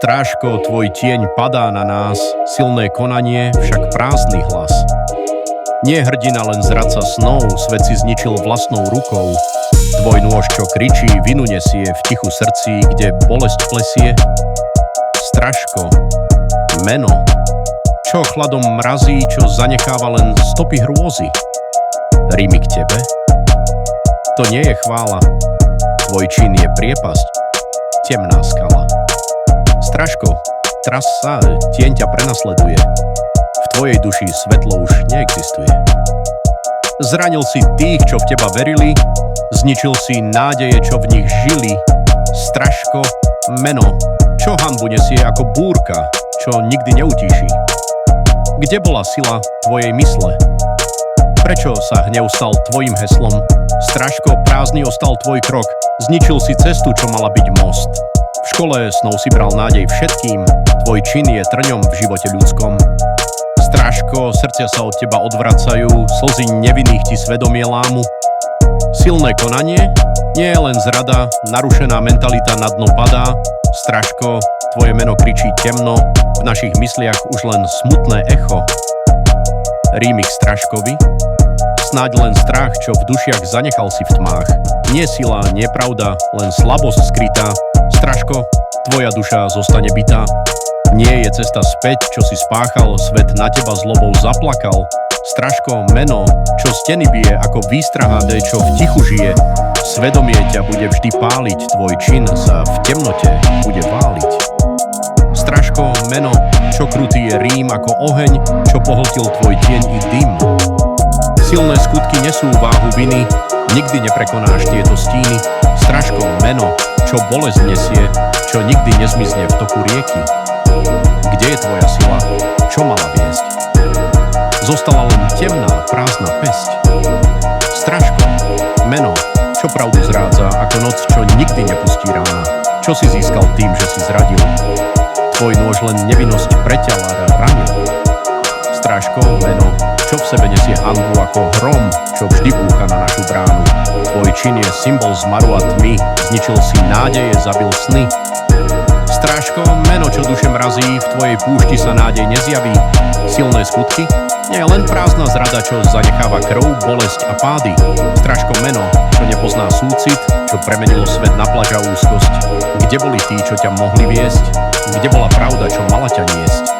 Strážko, tvoj tieň padá na nás, silné konanie, však prázdny hlas. Nie hrdina, len zradca snov, svet si zničil vlastnou rukou. Tvoj nôž, čo kričí, vinu nesie v tichu srdci, kde bolesť plesie. Strážko, meno, čo chladom mrazí, čo zanecháva len stopy hrôzy. Rímy k tebe? To nie je chvála, tvoj čin je priepasť, temná skala. Strážko, tras sa, tieň ťa prenasleduje. V tvojej duši svetlo už neexistuje. Zranil si tých, čo v teba verili, zničil si nádeje, čo v nich žili. Strážko, meno, čo hanbu nesie ako búrka, čo nikdy neutíši. Kde bola sila tvojej mysle? Prečo sa hnev stal tvojim heslom? Strážko, prázdny ostal tvoj krok, zničil si cestu, čo mala byť most. V škole snov si bral nádej všetkým, tvoj čin je trňom v živote ľudskom. Strážko, srdcia sa od teba odvracajú, slzy nevinných ti svedomie lámu. Silné konanie? Nie je len zrada, narušená mentalita na dno padá. Strážko, tvoje meno kričí temno, v našich mysliach už len smutné echo. Rímy k Strážkovi? Snáď len strach, čo v dušiach zanechal si v tmách. Nie sila, nie pravda, len slabosť skrytá. Strážko, tvoja duša zostane bitá. Nie je cesta späť, čo si spáchal, svet na teba zlobou zaplakal. Strážko, meno, čo steny bije ako výstraha, čo v tichu žije. Svedomie ťa bude vždy páliť, tvoj čin sa v temnote bude váliť. Strážko, meno, čo krutý je Rím ako oheň, čo pohltil tvoj tieň i dym. Silné skutky nesú váhu viny, nikdy neprekonáš tieto stíny. Strážko, meno, čo bolesť nesie, čo nikdy nezmizne v toku rieky. Kde je tvoja sila? Čo mala viesť? Zostala len temná, prázdna pesť. Strážko, meno, čo pravdu zrádza, ako noc, čo nikdy nepustí rána. Čo si získal tým, že si zradil? Tvoj nôž len nevinnosť preťala a ranil. Strážko, meno, čo v sebe nesie hanbu ako hrom, čo vždy búcha na našu bránu. Tvoj čin je symbol zmaru a tmy, zničil si nádeje, zabil sny. Strážko, meno, čo duše mrazí, v tvojej púšti sa nádej nezjaví. Silné skutky? Nie len prázdna zrada, čo zanecháva krv, bolesť a pády. Strážko, meno, čo nepozná súcit, čo premenilo svet na plač a úzkosť. Kde boli tí, čo ťa mohli viesť? Kde bola pravda, čo mala ťa niesť?